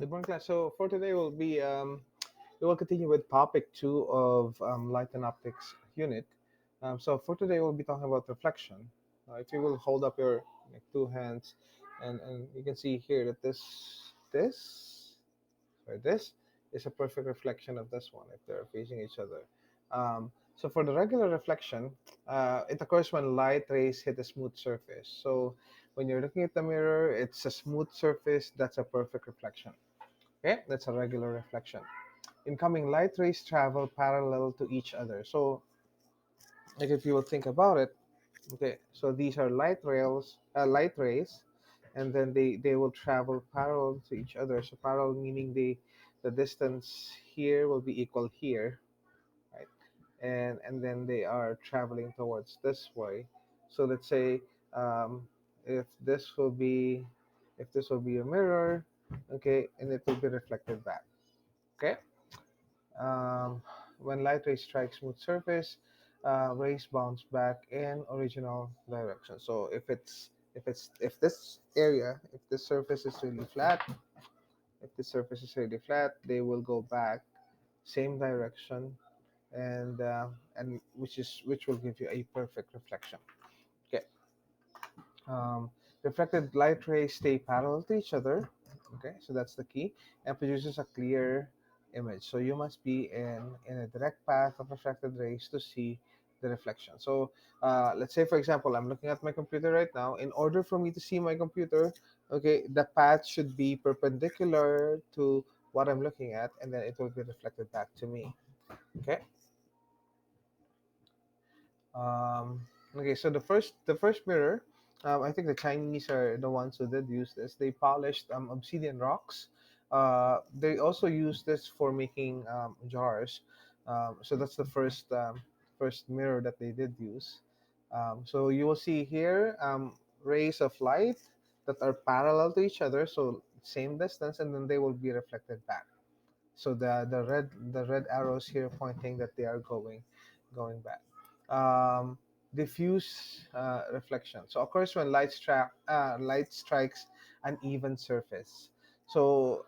Good morning, class. So for today, we will continue with topic two of light and optics unit. So for today, we'll be talking about reflection. If you will hold up your two hands, and you can see here that this is a perfect reflection of this one if they're facing each other. So for the regular reflection, it occurs when light rays hit a smooth surface. So when you're looking at the mirror, it's a smooth surface. That's a perfect reflection. Okay, that's a regular reflection. Incoming light rays travel parallel to each other. So, like if you will think about it, okay, so these are light rays, and then they will travel parallel to each other. So parallel meaning the distance here will be equal here, right? And then they are traveling towards this way. So let's say um, if this will be if this will be a mirror, okay, and it will be reflected back. Okay. Um, when light rays strike smooth surface, rays bounce back in original direction. So if this area, if this surface is really flat, if the surface is really flat, they will go back same direction, and which will give you a perfect reflection. Okay. Um, Reflected light rays stay parallel to each other. Okay, so that's the key, and produces a clear image. So you must be in a direct path of reflected rays to see the reflection. So let's say, for example, I'm looking at my computer right now. In order for me to see my computer, okay, the path should be perpendicular to what I'm looking at, and then it will be reflected back to me. Okay. Okay, so the first mirror, I think the Chinese are the ones who did use this. They polished obsidian rocks. They also use this for making jars. So that's the first mirror that they did use. So you will see here rays of light that are parallel to each other, so same distance, and then they will be reflected back. So the red arrows here pointing that they are going back. um, Diffuse reflection so occurs when light strikes an even surface. So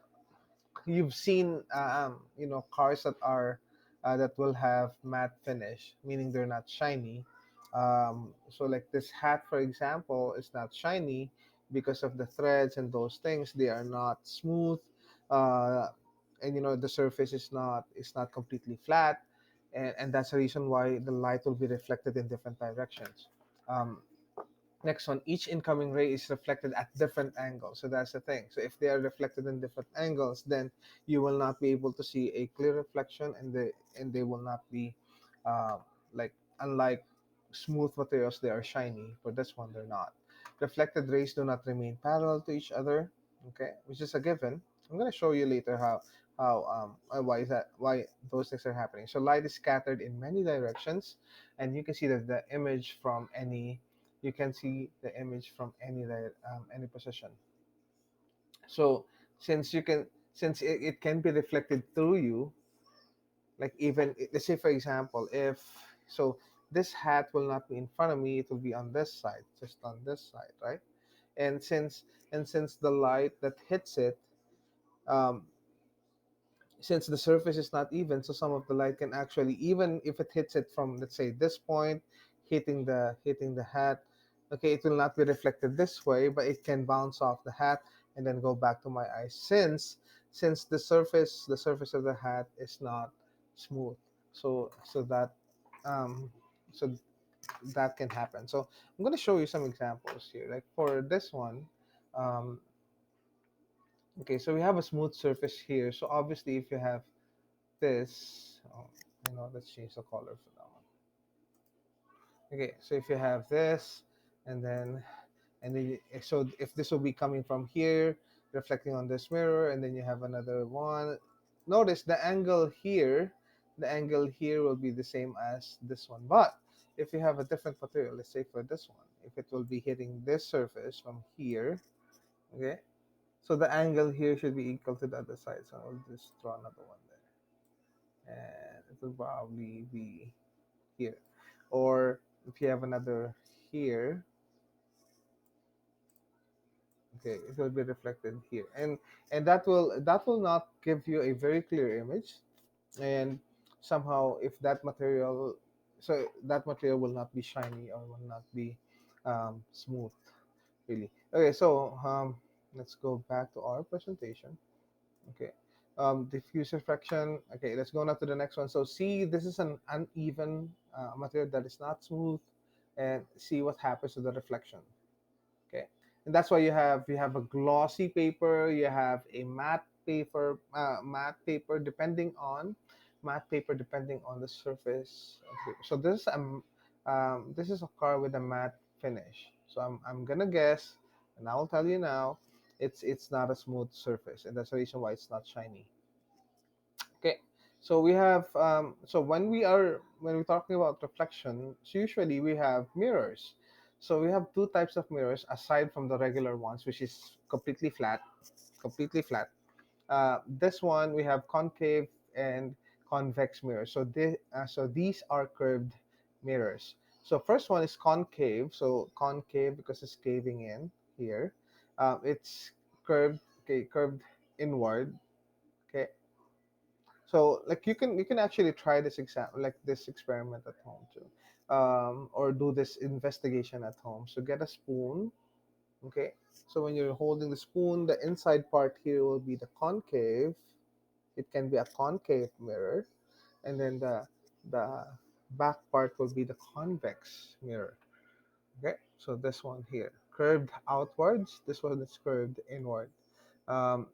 you've seen cars that will have matte finish, meaning they're not shiny. So like this hat, for example, is not shiny because of the threads and those things. They are not smooth, uh, and the surface is not completely flat, and that's the reason why the light will be reflected in different directions. Um, Next one, each incoming ray is reflected at different angles. So that's the thing. So if they are reflected in different angles, then you will not be able to see a clear reflection, and they will not be uh, like unlike smooth materials, they are shiny. For this one, they're not. Reflected rays do not remain parallel to each other. Okay, which is a given. I'm gonna show you later why those things are happening. So light is scattered in many directions, and you can see that the image from any you can see the image from any position. So since you can since it can be reflected through you, like even let's say for example, if so this hat will not be in front of me, it will be on this side, just on this side, right? And since the light that hits it, um, since the surface is not even, so some of the light can actually, even if it hits it from, let's say, this point, hitting the hat, okay, it will not be reflected this way, but it can bounce off the hat and then go back to my eyes, since the surface of the hat is not smooth. So so that um so that can happen. So I'm going to show you some examples here, like for this one. Um okay, so we have a smooth surface here, so obviously if you have this, let's change the color for that one. Okay, so if you have this, and then so if this will be coming from here, reflecting on this mirror, and then you have another one. Notice the angle here will be the same as this one, but if you have a different material, let's say for this one, if it will be hitting this surface from here, okay, so the angle here should be equal to the other side. So I'll just draw another one there, and it will probably be here. Or if you have another here, Okay, it will be reflected here, and that will not give you a very clear image. And somehow, if that material, so that material will not be shiny or will not be smooth, really. Okay, so let's go back to our presentation. Okay. Diffuse refraction. Okay, let's go now to the next one. So see, this is an uneven material that is not smooth, and see what happens to the reflection. Okay, and that's why you have a glossy paper, you have a matte paper depending on the surface of the paper. So this is a car with a matte finish. So I'm gonna guess, and I'll tell you now, it's not a smooth surface, and that's the reason why it's not shiny. Okay, so we have so when we're talking about reflection, so usually we have mirrors. So we have two types of mirrors aside from the regular ones, which is completely flat. This one we have concave and convex mirrors. So these are curved mirrors. So first one is concave. So concave because it's caving in here. It's curved, okay, curved inward. Okay, so like you can actually try this exam like this experiment at home too, or do this investigation at home. So get a spoon, okay. So when you're holding the spoon, the inside part here will be the concave. It can be a concave mirror, and then the back part will be the convex mirror. Okay, so this one here curved outwards. This one is curved inward. Um,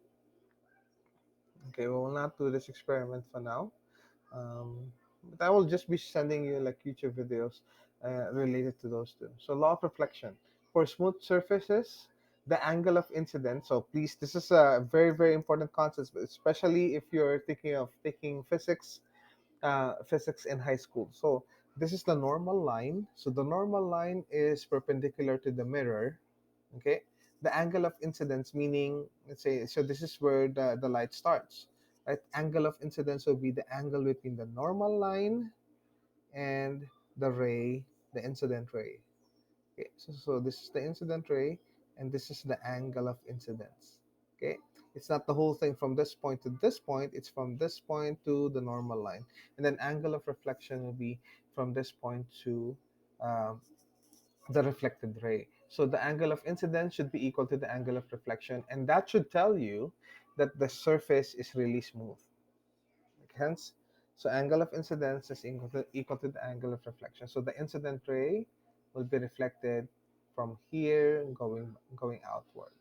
okay, we will not do this experiment for now. Um, but I will just be sending you like YouTube videos related to those two. So law of reflection for smooth surfaces, the angle of incidence. So please, this is a very very important concept, especially if you're thinking of taking physics in high school. So this is the normal line. So the normal line is perpendicular to the mirror. Okay, the angle of incidence, meaning, let's say, so this is where the light starts, right? Angle of incidence will be the angle between the normal line and the ray, the incident ray. Okay, so this is the incident ray, and this is the angle of incidence. Okay, it's not the whole thing from this point to this point, it's from this point to the normal line. And then angle of reflection will be from this point to um, the reflected ray. So the angle of incidence should be equal to the angle of reflection, and that should tell you that the surface is really smooth. Hence, so angle of incidence is equal to the angle of reflection. So the incident ray will be reflected from here going outward.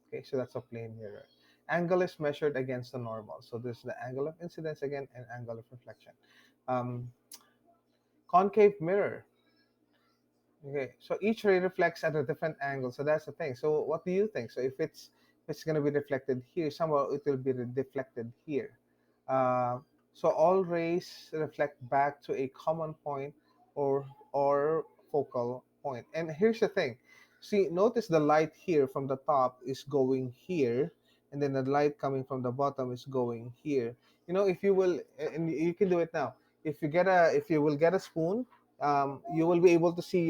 Okay, so that's a plane mirror. Angle is measured against the normal. So there's the angle of incidence again and angle of reflection. Um, Concave mirror. Okay, so each ray reflects at a different angle. So that's the thing. So what do you think? So if it's going to be reflected here, somehow it will be deflected here. Uh, so all rays reflect back to a common point or focal point. And here's the thing. See, notice the light here from the top is going here, and then the light coming from the bottom is going here. If you will, and you can do it now. If you will get a spoon, you will be able to see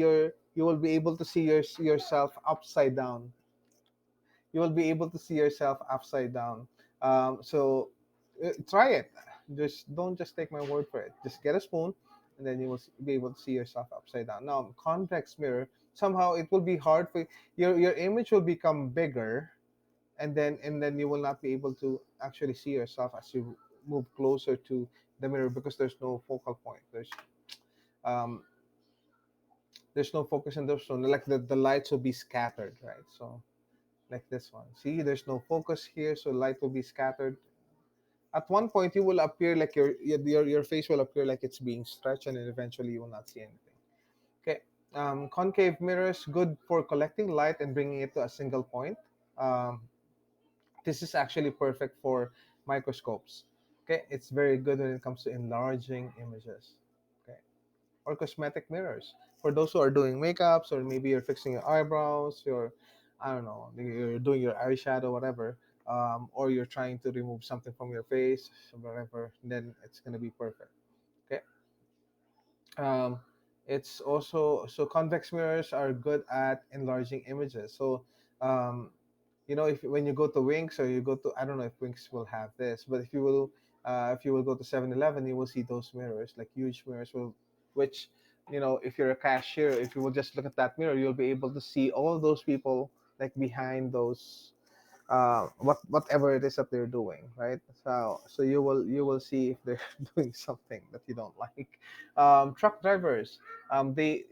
yourself upside down. You will be able to see yourself upside down. So try it. Just don't just take my word for it. Just get a spoon, and then you will be able to see yourself upside down. Now convex mirror, somehow it will be hard for your image will become bigger, and then you will not be able to actually see yourself as you move closer to the mirror, because there's no focal point. Um, there's no focus in the zone, like the lights will be scattered, right? So like this one, see, there's no focus here, so light will be scattered. At one point you will appear like your face will appear like it's being stretched, and then eventually you will not see anything. Okay. Concave mirrors, good for collecting light and bringing it to a single point. um, this is actually perfect for microscopes. Okay, it's very good when it comes to enlarging images. Okay, or cosmetic mirrors for those who are doing makeups, or maybe you're fixing your eyebrows, I don't know, you're doing your eyeshadow, whatever, or you're trying to remove something from your face, whatever. Then it's gonna be perfect. Okay. Um, it's also, so convex mirrors are good at enlarging images. So um, If when you go to Winks, or you go to, I don't know if Winks will have this, but if you will go to 7-Eleven, you will see those mirrors, like huge mirrors, which, if you're a cashier, if you will just look at that mirror, you'll be able to see all those people, like behind those, whatever it is that they're doing, right? So you will see if they're doing something that you don't like. Truck drivers, they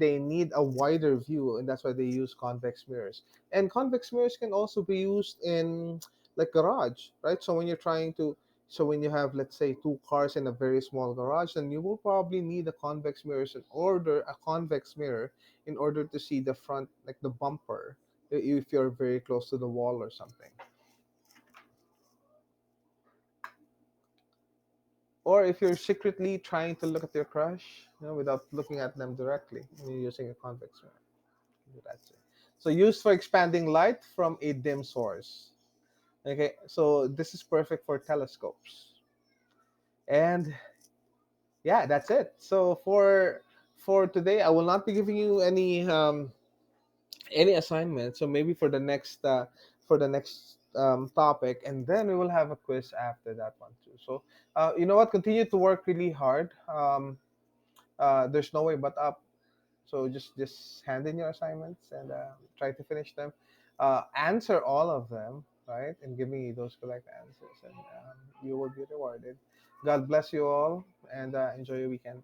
need a wider view, and that's why they use convex mirrors. And convex mirrors can also be used in, like, garage, right? So when you have, let's say, two cars in a very small garage, then you will probably need a convex mirror in order to see the front, like the bumper, if you're very close to the wall or something. Or if you're secretly trying to look at your crush, without looking at them directly, and you're using a convex mirror. That's it. So used for expanding light from a dim source. Okay, so this is perfect for telescopes. And yeah, that's it. So for today, I will not be giving you any assignment. So maybe for the next topic, and then we will have a quiz after that one too. So you know what? Continue to work really hard. There's no way but up. So just hand in your assignments, and try to finish them. Answer all of them, right, and give me those correct answers, and you will be rewarded. God bless you all, and enjoy your weekend.